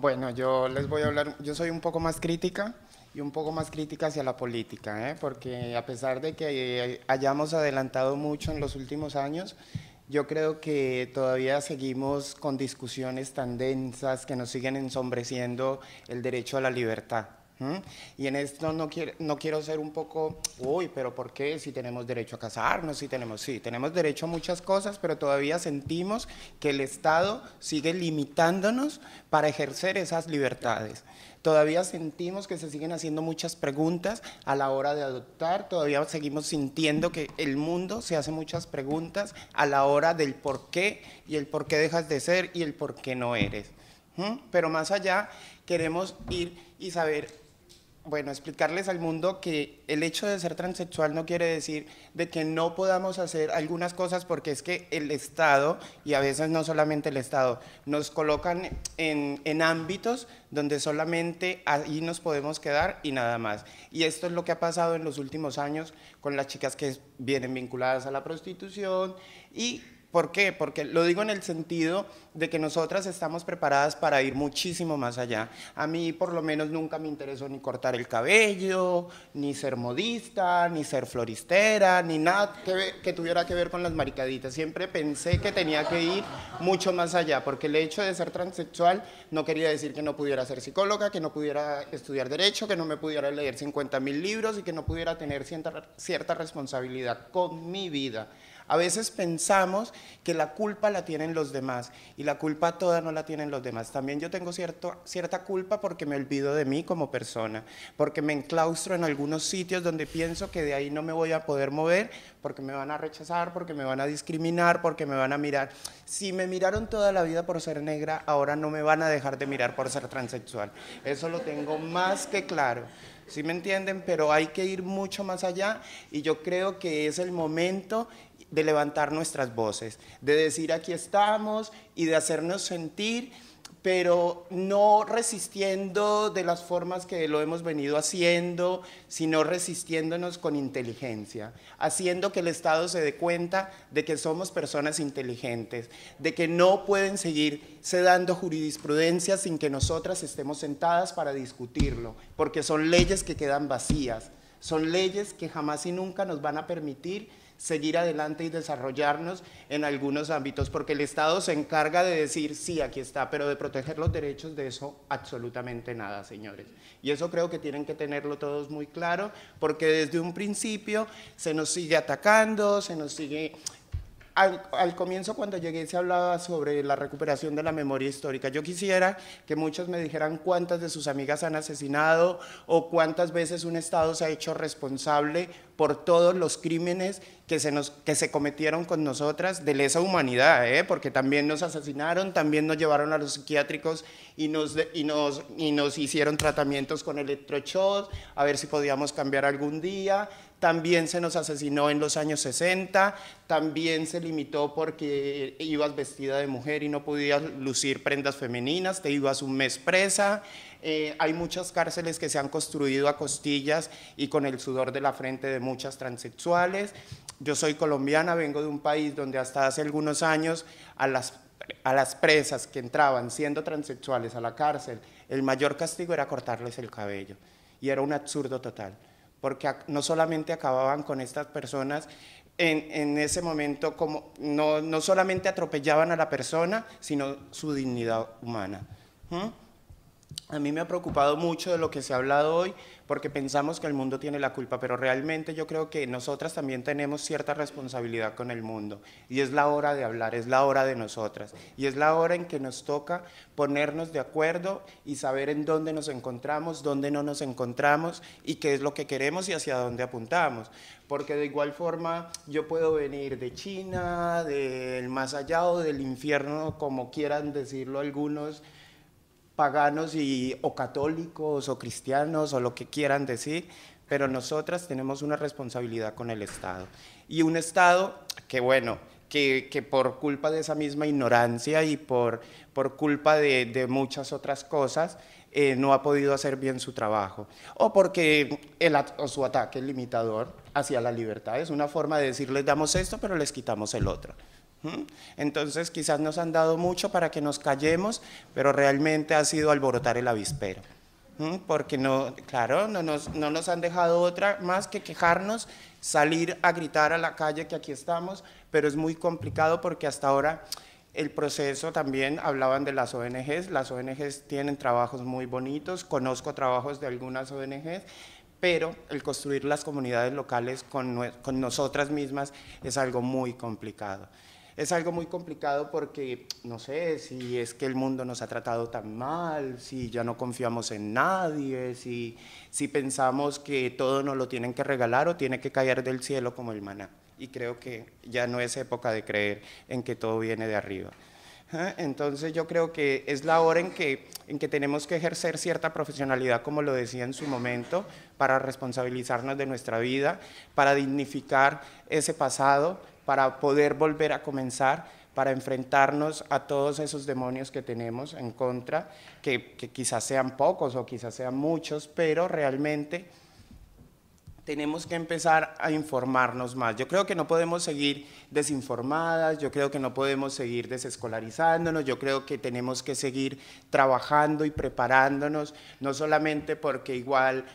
Bueno, yo les voy a hablar, yo soy un poco más crítica y un poco más crítica hacia la política, porque a pesar de que hayamos adelantado mucho en los últimos años, yo creo que todavía seguimos con discusiones tan densas que nos siguen ensombreciendo el derecho a la libertad. ¿M? Y en esto no quiero ser un poco, uy, pero ¿por qué? Si tenemos derecho a casarnos, si tenemos, sí, tenemos derecho a muchas cosas, pero todavía sentimos que el Estado sigue limitándonos para ejercer esas libertades. Todavía sentimos que se siguen haciendo muchas preguntas a la hora de adoptar, todavía seguimos sintiendo que el mundo se hace muchas preguntas a la hora del por qué y el por qué dejas de ser y el por qué no eres. Pero más allá, queremos ir y saber, bueno, explicarles al mundo que el hecho de ser transexual no quiere decir de que no podamos hacer algunas cosas, porque es que el Estado, y a veces no solamente el Estado, nos colocan en ámbitos donde solamente ahí nos podemos quedar y nada más. Y esto es lo que ha pasado en los últimos años con las chicas que vienen vinculadas a la prostitución. Y ¿por qué? Porque lo digo en el sentido de que nosotras estamos preparadas para ir muchísimo más allá. A mí por lo menos nunca me interesó ni cortar el cabello, ni ser modista, ni ser floristera, ni nada que tuviera que ver con las maricaditas. Siempre pensé que tenía que ir mucho más allá, porque el hecho de ser transexual no quería decir que no pudiera ser psicóloga, que no pudiera estudiar derecho, que no me pudiera leer 50.000 libros y que no pudiera tener cierta responsabilidad con mi vida. A veces pensamos que la culpa la tienen los demás y la culpa toda no la tienen los demás. También yo tengo cierta culpa porque me olvido de mí como persona, porque me enclaustro en algunos sitios donde pienso que de ahí no me voy a poder mover, porque me van a rechazar, porque me van a discriminar, porque me van a mirar. Si me miraron toda la vida por ser negra, ahora no me van a dejar de mirar por ser transexual. Eso lo tengo más que claro. ¿Sí me entienden? Pero hay que ir mucho más allá y yo creo que es el momento de levantar nuestras voces, de decir aquí estamos y de hacernos sentir, pero no resistiendo de las formas que lo hemos venido haciendo, sino resistiéndonos con inteligencia, haciendo que el Estado se dé cuenta de que somos personas inteligentes, de que no pueden seguirse dando jurisprudencia sin que nosotras estemos sentadas para discutirlo, porque son leyes que quedan vacías, son leyes que jamás y nunca nos van a permitir seguir adelante y desarrollarnos en algunos ámbitos, porque el Estado se encarga de decir, sí, aquí está, pero de proteger los derechos de eso, absolutamente nada, señores. Y eso creo que tienen que tenerlo todos muy claro, porque desde un principio se nos sigue atacando, se nos sigue... Al comienzo, cuando llegué, se hablaba sobre la recuperación de la memoria histórica. Yo quisiera que muchos me dijeran cuántas de sus amigas han asesinado o cuántas veces un Estado se ha hecho responsable por todos los crímenes que se cometieron con nosotras de lesa humanidad, porque también nos asesinaron, también nos llevaron a los psiquiátricos y nos hicieron tratamientos con electrochocs, a ver si podíamos cambiar algún día. También se nos asesinó en los años 60, también se limitó porque ibas vestida de mujer y no podías lucir prendas femeninas, te ibas un mes presa. Hay muchas cárceles que se han construido a costillas y con el sudor de la frente de muchas transexuales. Yo soy colombiana, vengo de un país donde hasta hace algunos años a las presas que entraban siendo transexuales a la cárcel, el mayor castigo era cortarles el cabello, y era un absurdo total, porque no solamente acababan con estas personas en ese momento, como no solamente atropellaban a la persona, sino su dignidad humana. A mí me ha preocupado mucho de lo que se ha hablado hoy, porque pensamos que el mundo tiene la culpa, pero realmente yo creo que nosotras también tenemos cierta responsabilidad con el mundo, y es la hora de hablar, es la hora de nosotras, y es la hora en que nos toca ponernos de acuerdo y saber en dónde nos encontramos, dónde no nos encontramos, y qué es lo que queremos y hacia dónde apuntamos, porque de igual forma yo puedo venir de China, del más allá o del infierno, como quieran decirlo algunos, paganos o católicos o cristianos o lo que quieran decir, pero nosotras tenemos una responsabilidad con el Estado. Y un Estado que, bueno, que por culpa de esa misma ignorancia y por culpa de muchas otras cosas, no ha podido hacer bien su trabajo. O porque su ataque limitador hacia la libertad es una forma de decir, les damos esto, pero les quitamos el otro. ¿Mm? Entonces quizás nos han dado mucho para que nos callemos, pero realmente ha sido alborotar el avispero. Porque no, claro, no nos han dejado otra más que quejarnos, salir a gritar a la calle que aquí estamos, pero es muy complicado porque hasta ahora el proceso también, hablaban de las ONGs tienen trabajos muy bonitos, conozco trabajos de algunas ONGs, pero el construir las comunidades locales con nosotras mismas es algo muy complicado. Es algo muy complicado porque no sé si es que el mundo nos ha tratado tan mal, si ya no confiamos en nadie, si pensamos que todo nos lo tienen que regalar o tiene que caer del cielo como el maná. Y creo que ya no es época de creer en que todo viene de arriba. Entonces yo creo que es la hora en que tenemos que ejercer cierta profesionalidad, como lo decía en su momento, para responsabilizarnos de nuestra vida, para dignificar ese pasado, para poder volver a comenzar, para enfrentarnos a todos esos demonios que tenemos en contra, que quizás sean pocos o quizás sean muchos, pero realmente tenemos que empezar a informarnos más. Yo creo que no podemos seguir desinformadas, yo creo que no podemos seguir desescolarizándonos, yo creo que tenemos que seguir trabajando y preparándonos, no solamente porque igual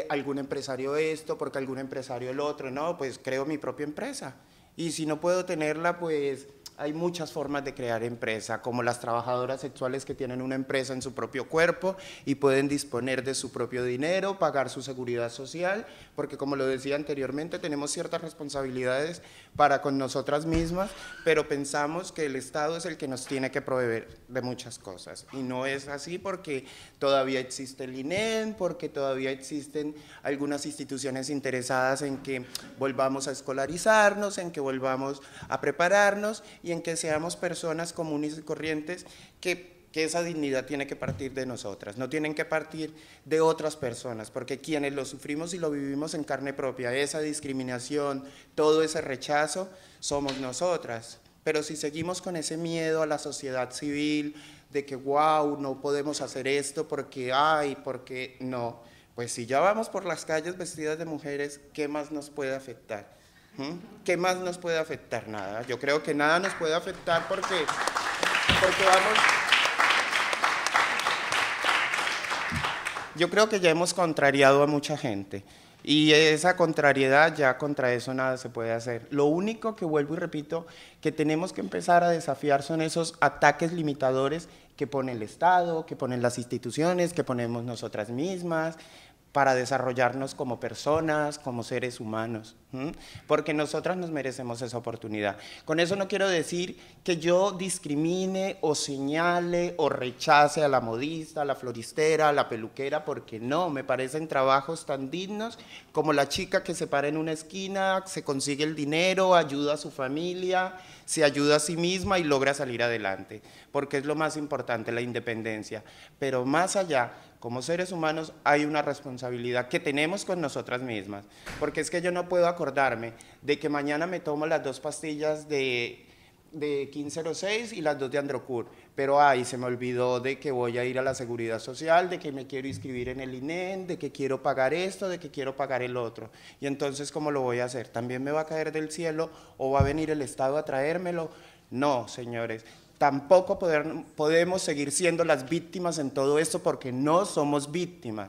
algún empresario esto, porque algún empresario el otro, no, pues creo mi propia empresa. Y si no puedo tenerla, pues hay muchas formas de crear empresa, como las trabajadoras sexuales que tienen una empresa en su propio cuerpo y pueden disponer de su propio dinero, pagar su seguridad social, porque como lo decía anteriormente, tenemos ciertas responsabilidades para con nosotras mismas, pero pensamos que el Estado es el que nos tiene que proveer de muchas cosas. Y no es así porque todavía existe el INEM, porque todavía existen algunas instituciones interesadas en que volvamos a escolarizarnos, en que volvamos a prepararnos y en que seamos personas comunes y corrientes que esa dignidad tiene que partir de nosotras, no tienen que partir de otras personas, porque quienes lo sufrimos y lo vivimos en carne propia, esa discriminación, todo ese rechazo, somos nosotras. Pero si seguimos con ese miedo a la sociedad civil, de que wow, no podemos hacer esto porque hay, porque no, pues si ya vamos por las calles vestidas de mujeres, ¿qué más nos puede afectar? ¿Qué más nos puede afectar? Nada. Yo creo que nada nos puede afectar porque vamos... Yo creo que ya hemos contrariado a mucha gente y esa contrariedad, ya contra eso nada se puede hacer. Lo único que vuelvo y repito, que tenemos que empezar a desafiar son esos ataques limitadores que pone el Estado, que ponen las instituciones, que ponemos nosotras mismas, para desarrollarnos como personas, como seres humanos, porque nosotras nos merecemos esa oportunidad. Con eso no quiero decir que yo discrimine o señale o rechace a la modista, a la floristera, a la peluquera, porque no, me parecen trabajos tan dignos como la chica que se para en una esquina, se consigue el dinero, ayuda a su familia, se ayuda a sí misma y logra salir adelante, porque es lo más importante, la independencia. Pero más allá, como seres humanos hay una responsabilidad que tenemos con nosotras mismas, porque es que yo no puedo acordarme de que mañana me tomo las 2 pastillas de 1506 y las 2 de Androcur, pero ay, se me olvidó de que voy a ir a la Seguridad Social, de que me quiero inscribir en el INEM, de que quiero pagar esto, de que quiero pagar el otro. Y entonces, ¿cómo lo voy a hacer? ¿También me va a caer del cielo o va a venir el Estado a traérmelo? No, señores. Tampoco podemos seguir siendo las víctimas en todo esto porque no somos víctimas.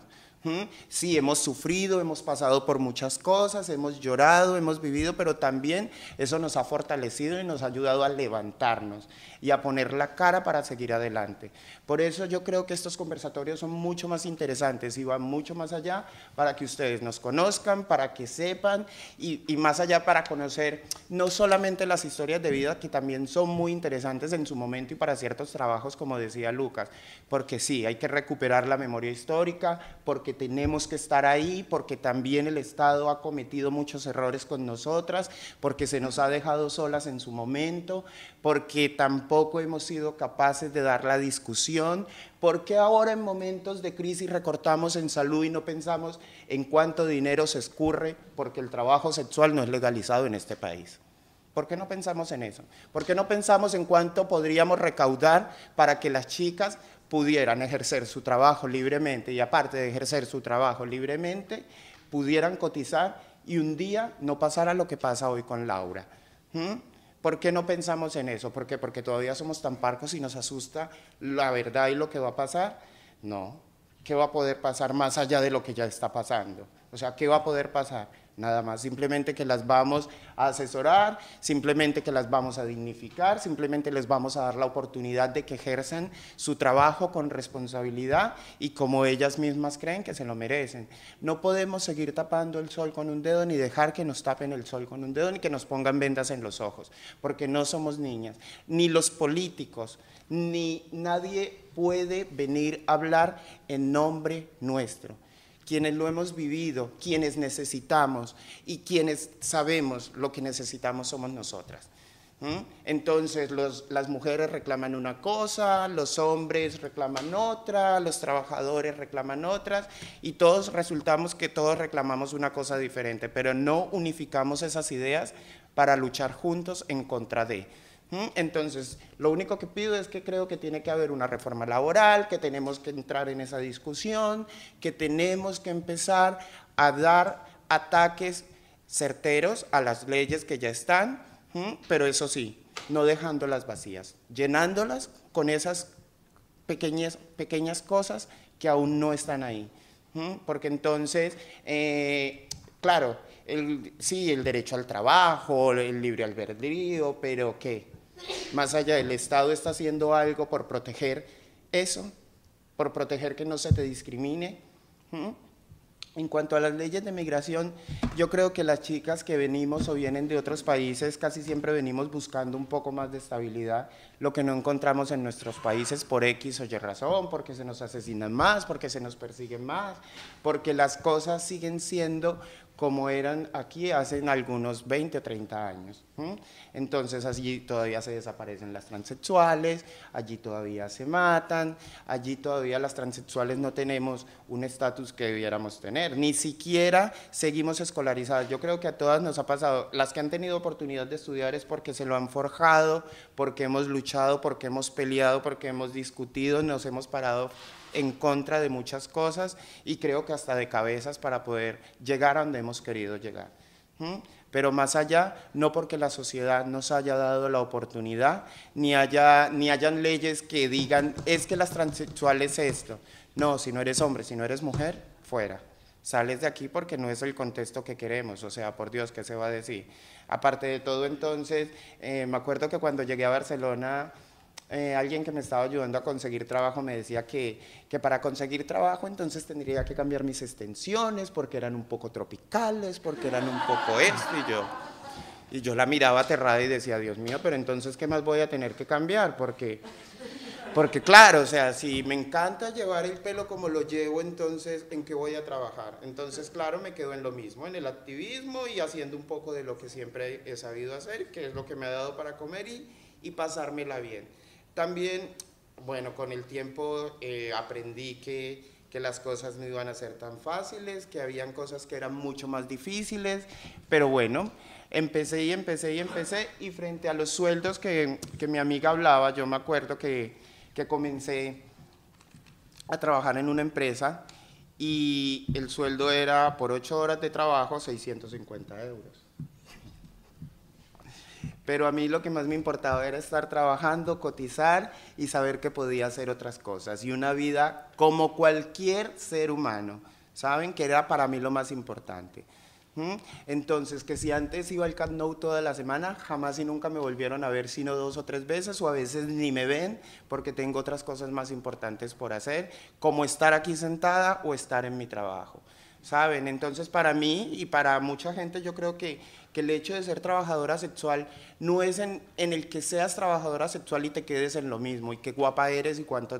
Sí, hemos sufrido, hemos pasado por muchas cosas, hemos llorado, hemos vivido, pero también eso nos ha fortalecido y nos ha ayudado a levantarnos y a poner la cara para seguir adelante. Por eso yo creo que estos conversatorios son mucho más interesantes y van mucho más allá para que ustedes nos conozcan, para que sepan y más allá para conocer no solamente las historias de vida que también son muy interesantes en su momento y para ciertos trabajos, como decía Lucas, porque sí, hay que recuperar la memoria histórica, porque tenemos que estar ahí, porque también el Estado ha cometido muchos errores con nosotras, porque se nos ha dejado solas en su momento, porque tampoco hemos sido capaces de dar la discusión, porque ahora en momentos de crisis recortamos en salud y no pensamos en cuánto dinero se escurre, porque el trabajo sexual no es legalizado en este país. ¿Por qué no pensamos en eso? ¿Por qué no pensamos en cuánto podríamos recaudar para que las chicas pudieran ejercer su trabajo libremente y aparte de ejercer su trabajo libremente, pudieran cotizar y un día no pasara lo que pasa hoy con Laura? ¿Por qué no pensamos en eso? ¿Por qué? Porque todavía somos tan parcos y nos asusta la verdad y lo que va a pasar. No, ¿qué va a poder pasar más allá de lo que ya está pasando? O sea, ¿qué va a poder pasar? Nada más, simplemente que las vamos a asesorar, simplemente que las vamos a dignificar, simplemente les vamos a dar la oportunidad de que ejerzan su trabajo con responsabilidad y como ellas mismas creen que se lo merecen. No podemos seguir tapando el sol con un dedo ni dejar que nos tapen el sol con un dedo ni que nos pongan vendas en los ojos, porque no somos niñas, ni los políticos, ni nadie puede venir a hablar en nombre nuestro. Quienes lo hemos vivido, quienes necesitamos y quienes sabemos lo que necesitamos somos nosotras. Entonces las mujeres reclaman una cosa, los hombres reclaman otra, los trabajadores reclaman otras y todos resultamos que todos reclamamos una cosa diferente, pero no unificamos esas ideas para luchar juntos en contra de. Entonces, lo único que pido es que creo que tiene que haber una reforma laboral, que tenemos que entrar en esa discusión, que tenemos que empezar a dar ataques certeros a las leyes que ya están, pero eso sí, no dejándolas vacías, llenándolas con esas pequeñas cosas que aún no están ahí. Porque entonces, claro, sí, el derecho al trabajo, el libre albedrío, pero ¿qué? Más allá, el Estado está haciendo algo por proteger eso, por proteger que no se te discrimine. En cuanto a las leyes de migración, yo creo que las chicas que venimos o vienen de otros países casi siempre venimos buscando un poco más de estabilidad, lo que no encontramos en nuestros países por X o Y razón, porque se nos asesinan más, porque se nos persiguen más, porque las cosas siguen siendo como eran aquí hace algunos 20 o 30 años. Entonces allí todavía se desaparecen las transexuales, allí todavía se matan, allí todavía las transexuales no tenemos un estatus que debiéramos tener, ni siquiera seguimos escolarizadas. Yo creo que a todas nos ha pasado, las que han tenido oportunidad de estudiar es porque se lo han forjado, porque hemos luchado, porque hemos peleado, porque hemos discutido, nos hemos parado en contra de muchas cosas y creo que hasta de cabezas para poder llegar a donde hemos querido llegar. Pero más allá, no porque la sociedad nos haya dado la oportunidad, ni hayan leyes que digan, es que las transexuales esto. No, si no eres hombre, si no eres mujer, fuera. Sales de aquí porque no es el contexto que queremos, o sea, por Dios, ¿qué se va a decir? Aparte de todo, entonces, me acuerdo que cuando llegué a Barcelona, alguien que me estaba ayudando a conseguir trabajo me decía que para conseguir trabajo entonces tendría que cambiar mis extensiones porque eran un poco tropicales, porque eran un poco esto y yo la miraba aterrada y decía, Dios mío, pero entonces ¿qué más voy a tener que cambiar? Porque claro, o sea, si me encanta llevar el pelo como lo llevo, entonces ¿en qué voy a trabajar? Entonces, claro, me quedo en lo mismo, en el activismo y haciendo un poco de lo que siempre he sabido hacer, que es lo que me ha dado para comer y pasármela bien. También, bueno, con el tiempo aprendí que las cosas no iban a ser tan fáciles, que habían cosas que eran mucho más difíciles, pero bueno, empecé y frente a los sueldos que mi amiga hablaba, yo me acuerdo que comencé a trabajar en una empresa y el sueldo era por 8 horas de trabajo 650 euros. Pero a mí lo que más me importaba era estar trabajando, cotizar y saber que podía hacer otras cosas. Y una vida como cualquier ser humano, ¿saben? Que era para mí lo más importante. Entonces, que si antes iba al Camp Nou toda la semana, jamás y nunca me volvieron a ver sino 2 o 3 veces, o a veces ni me ven porque tengo otras cosas más importantes por hacer, como estar aquí sentada o estar en mi trabajo. ¿Saben? Entonces, para mí y para mucha gente, yo creo que el hecho de ser trabajadora sexual no es en el que seas trabajadora sexual y te quedes en lo mismo, y qué guapa eres y cuánto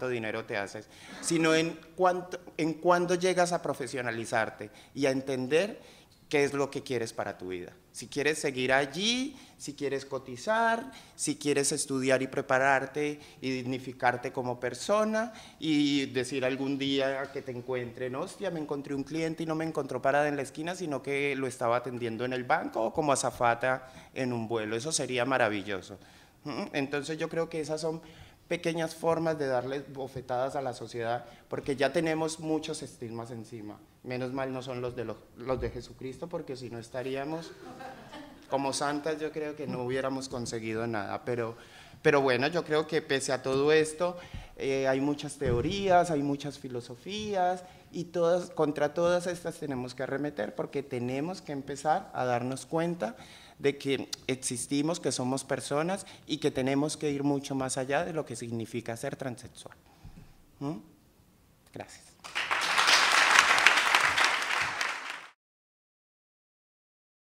dinero te haces, sino en cuándo llegas a profesionalizarte y a entender qué es lo que quieres para tu vida. Si quieres seguir allí, si quieres cotizar, si quieres estudiar y prepararte y dignificarte como persona y decir algún día que te encuentren, hostia, me encontré un cliente y no me encontró parada en la esquina, sino que lo estaba atendiendo en el banco o como azafata en un vuelo. Eso sería maravilloso. Entonces yo creo que esas son pequeñas formas de darles bofetadas a la sociedad, porque ya tenemos muchos estigmas encima. Menos mal no son los de Jesucristo, porque si no estaríamos como santas yo creo que no hubiéramos conseguido nada, pero bueno, yo creo que pese a todo esto hay muchas teorías, hay muchas filosofías y todas, contra todas estas tenemos que arremeter porque tenemos que empezar a darnos cuenta de que existimos, que somos personas y que tenemos que ir mucho más allá de lo que significa ser transexual. ¿Mm? Gracias.